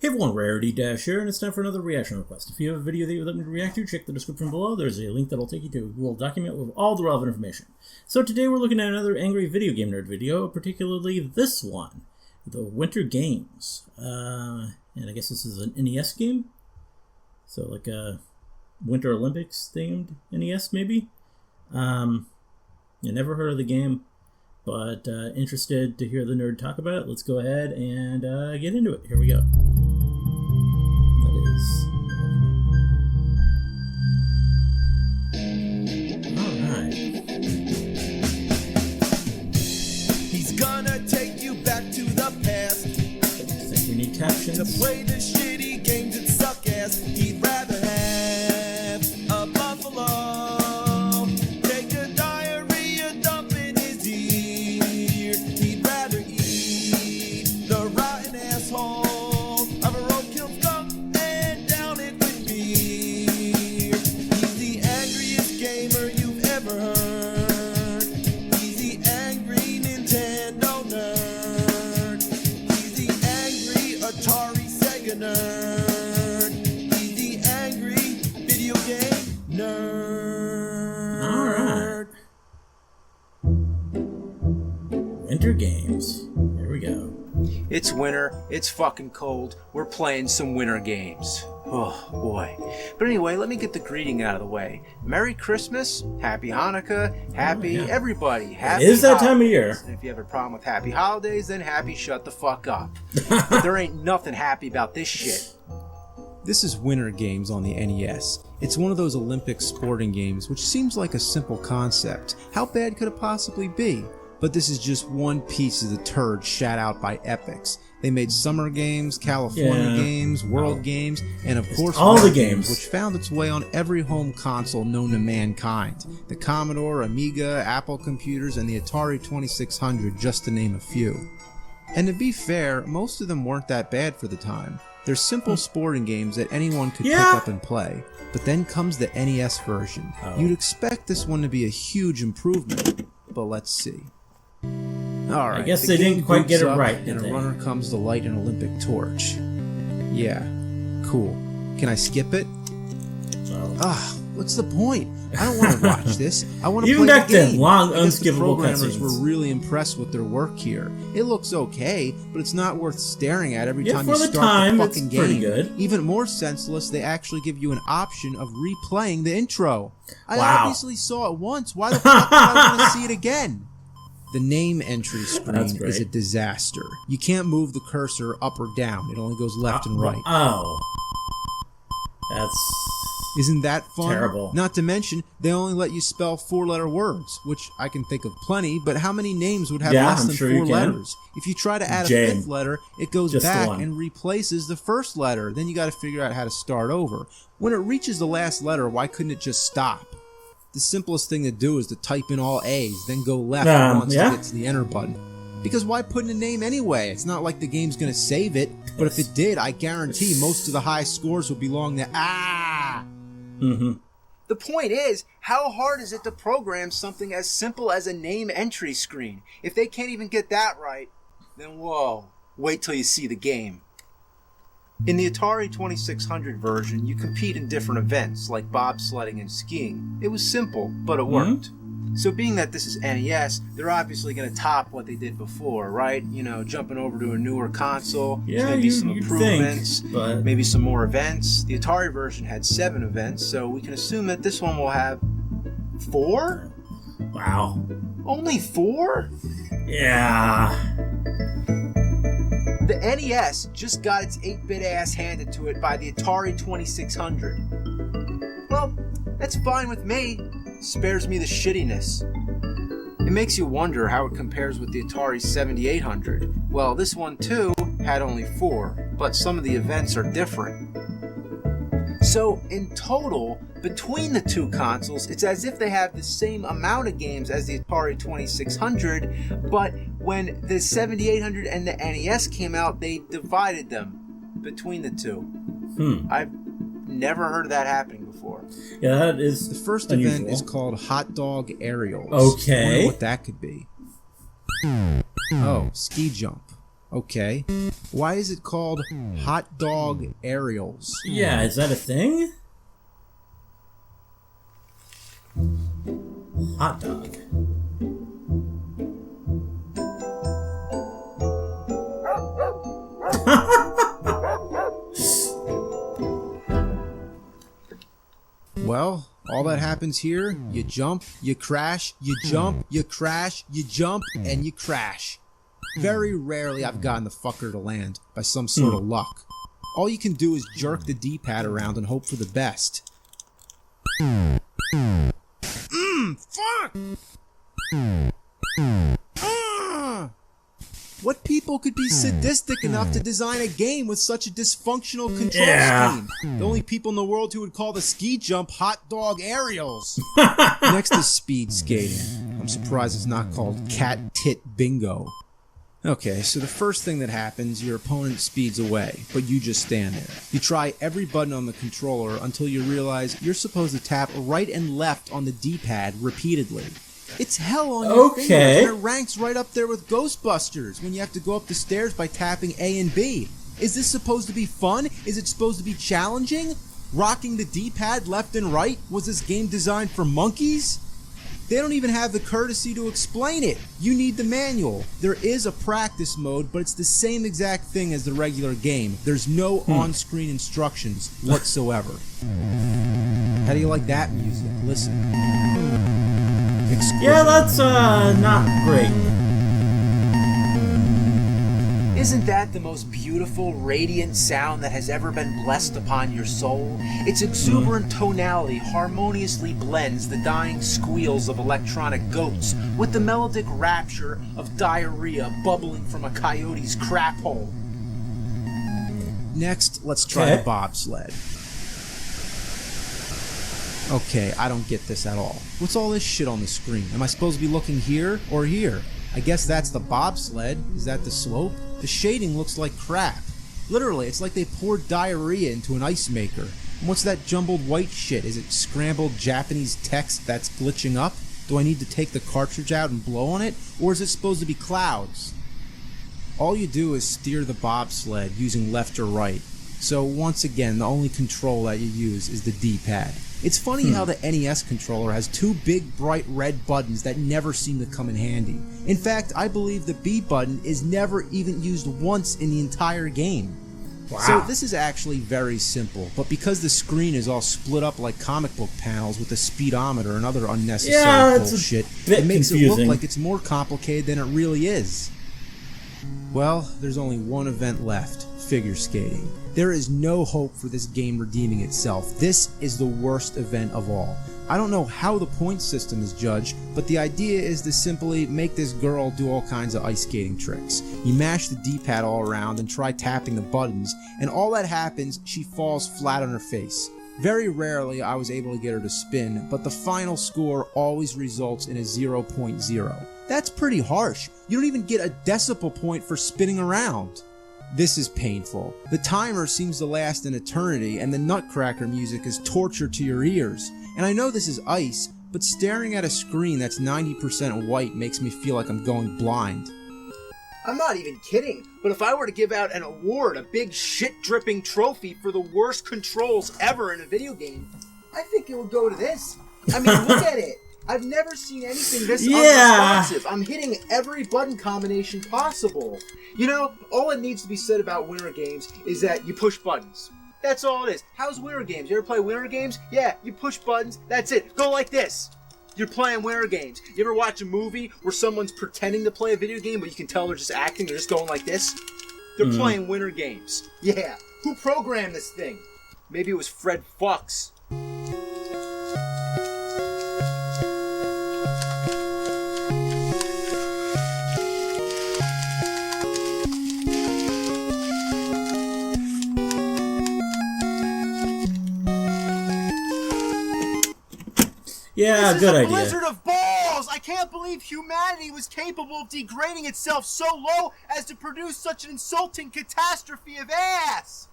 Hey everyone, Rarity Dash here, and it's time for another reaction request. If you have a video that you would like me to react to, check the description below. There's a link that'll take you to a Google document with all the relevant information. So today we're looking at another Angry Video Game Nerd video, particularly this one, the Winter Games. And I guess this is an NES game? So like a Winter Olympics themed NES maybe? I never heard of the game, but interested to hear the nerd talk about it. Let's go ahead and get into it. Here we go. Alright. He's gonna take you back to the past. I think we need captions. To play the shitty games that suck ass. He'd rather have a buffalo. Take a diarrhea dump in his ear. He'd rather eat the rotten asshole of a roadkill skunk and down it with beer. He's the angriest gamer you've ever heard. He's the angry Nintendo nerd. He's the angry Atari Sega nerd. He's the angry video game nerd. Alright. Winter Games. Here we go. It's winter, it's fucking cold, we're playing some winter games. Oh boy. But anyway, let me get the greeting out of the way. Merry Christmas, Happy Hanukkah, Happy everybody, Happy It is that holidays. time of year. And if you have a problem with Happy Holidays, then happy shut the fuck up. But there ain't nothing happy about this shit. This is Winter Games on the NES. It's one of those Olympic sporting games which seems like a simple concept. How bad could it possibly be? But this is just one piece of the turd shat out by Epix. They made Summer Games, California Games, World Games, and of course all the Winter games, which found its way on every home console known to mankind. The Commodore, Amiga, Apple computers, and the Atari 2600, just to name a few. And to be fair, most of them weren't that bad for the time. They're simple sporting games that anyone could pick up and play. But then comes the NES version. You'd expect this one to be a huge improvement, but let's see. Alright, I guess they didn't quite get it right, and did a they? runner comes to light an Olympic torch. Yeah, cool. Can I skip it? What's the point? I don't want to watch this. I want to Even play back the game. then, long, I guess the unskippable programmers cutscenes. were really impressed with their work here. It looks okay, but it's not worth staring at every time for you the start time, the it's fucking pretty game. good. Even more senseless, they actually give you an option of replaying the intro. I Wow. obviously saw it once. Why the fuck would I want to see it again? The name entry screen is a disaster. You can't move the cursor up or down. It only goes left and right. Oh. That's... Isn't that fun? terrible. Not to mention, they only let you spell four-letter words, which I can think of plenty, but how many names would have less than four letters? If you try to add a fifth letter, it goes back and replaces the first letter. Then you got to figure out how to start over. When it reaches the last letter, why couldn't it just stop? The simplest thing to do is to type in all A's, then go left once to get to the enter button. Because why put in a name anyway? It's not like the game's going to save it, but if it did, I guarantee most of the high scores would belong to The point is, how hard is it to program something as simple as a name entry screen? If they can't even get that right, then whoa, wait till you see the game. In the Atari 2600 version, you compete in different events like bobsledding and skiing. It was simple, but it worked. So being that this is NES, they're obviously going to top what they did before, right? You know, jumping over to a newer console, there's going to be some improvements, but... maybe some more events. The Atari version had 7 events, so we can assume that this one will have 4? Wow. Only 4? Yeah. The NES just got its 8-bit ass handed to it by the Atari 2600. Well, that's fine with me. Spares me the shittiness. It makes you wonder how it compares with the Atari 7800. Well, this one too had only 4, but some of the events are different. So, in total, between the two consoles, it's as if they have the same amount of games as the Atari 2600, but when the 7800 and the NES came out, they divided them between the two. I've never heard of that happening before. Yeah, that is The first unusual. event is called Hot Dog Aerials. Okay. I wonder what that could be. Oh, ski jump. Okay. Why is it called Hot Dog Aerials? Yeah, is that a thing? Hot dog. Well, all that happens here, you jump, you crash, you jump, you crash, you jump, and you crash. Very rarely I've gotten the fucker to land by some sort of luck. All you can do is jerk the D-pad around and hope for the best. Fuck! What people could be sadistic enough to design a game with such a dysfunctional control scheme? The only people in the world who would call the ski jump hot dog aerials. Next is speed skating. I'm surprised it's not called cat tit bingo. Okay, so the first thing that happens, your opponent speeds away, but you just stand there. You try every button on the controller until you realize you're supposed to tap right and left on the D-pad repeatedly. It's hell on your fingers, and it ranks right up there with Ghostbusters when you have to go up the stairs by tapping A and B. Is this supposed to be fun? Is it supposed to be challenging? Rocking the D-pad left and right? Was this game designed for monkeys? They don't even have the courtesy to explain it. You need the manual. There is a practice mode, but it's the same exact thing as the regular game. There's no on-screen instructions whatsoever. How do you like that music? Listen. Exquisite. Yeah, that's not great. Isn't that the most beautiful, radiant sound that has ever been blessed upon your soul? Its exuberant tonality harmoniously blends the dying squeals of electronic goats with the melodic rapture of diarrhea bubbling from a coyote's crap hole. Next, let's try the bobsled. Okay, I don't get this at all. What's all this shit on the screen? Am I supposed to be looking here or here? I guess that's the bobsled. Is that the slope? The shading looks like crap. Literally, it's like they poured diarrhea into an ice maker. And what's that jumbled white shit? Is it scrambled Japanese text that's glitching up? Do I need to take the cartridge out and blow on it? Or is it supposed to be clouds? All you do is steer the bobsled using left or right. So once again, the only control that you use is the D-pad. It's funny how the NES controller has two big bright red buttons that never seem to come in handy. In fact, I believe the B button is never even used once in the entire game. Wow. So this is actually very simple, but because the screen is all split up like comic book panels with a speedometer and other unnecessary bullshit, it makes it look like it's more complicated than it really is. Well, there's only one event left, figure skating. There is no hope for this game redeeming itself. This is the worst event of all. I don't know how the point system is judged, but the idea is to simply make this girl do all kinds of ice skating tricks. You mash the D-pad all around and try tapping the buttons, and all that happens, she falls flat on her face. Very rarely I was able to get her to spin, but the final score always results in a 0.0. That's pretty harsh. You don't even get a decimal point for spinning around. This is painful. The timer seems to last an eternity, and the Nutcracker music is torture to your ears. And I know this is ice, but staring at a screen that's 90% white makes me feel like I'm going blind. I'm not even kidding, but if I were to give out an award, a big shit-dripping trophy for the worst controls ever in a video game, I think it would go to this. I mean, look at it. I've never seen anything this unresponsive. I'm hitting every button combination possible. You know, all it needs to be said about Winter Games is that you push buttons. That's all it is. How's Winter Games? You ever play Winter Games? Yeah, you push buttons. That's it. Go like this. You're playing Winter Games. You ever watch a movie where someone's pretending to play a video game, but you can tell they're just acting? They're just going like this? They're playing Winter Games. Yeah. Who programmed this thing? Maybe it was Fred Fox. Yeah, this good idea. This is a blizzard of balls! I can't believe humanity was capable of degrading itself so low as to produce such an insulting catastrophe of ass!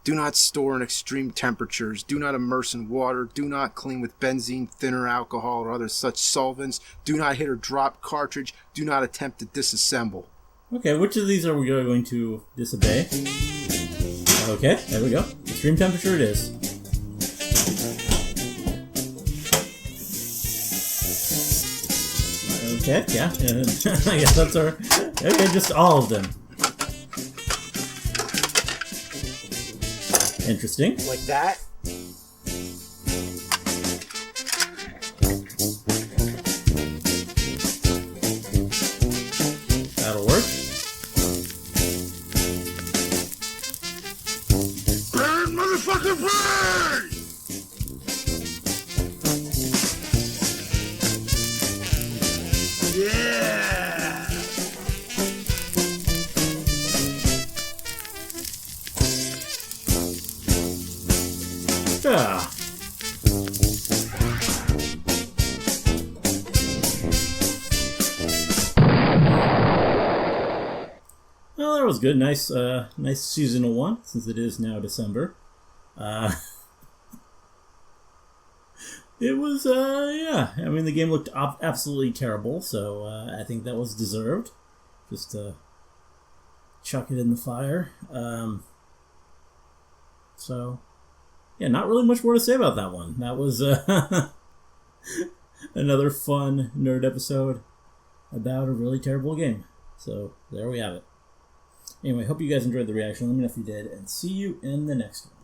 Do not store in extreme temperatures. Do not immerse in water. Do not clean with benzene, thinner, alcohol, or other such solvents. Do not hit or drop cartridge. Do not attempt to disassemble. Okay, which of these are we going to disobey? Okay, there we go. Extreme temperature it is. Okay, yeah. I guess that's our... Okay, just all of them. Interesting. Like that. That'll work. Burn, motherfucker, burn! Yeah! Ah. Well, that was good. Nice, nice seasonal one, since it is now December. It was, yeah. I mean, the game looked absolutely terrible, so I think that was deserved. Just chuck it in the fire. So, yeah, not really much more to say about that one. That was another fun nerd episode about a really terrible game. So, there we have it. Anyway, hope you guys enjoyed the reaction. Let me know if you did, and see you in the next one.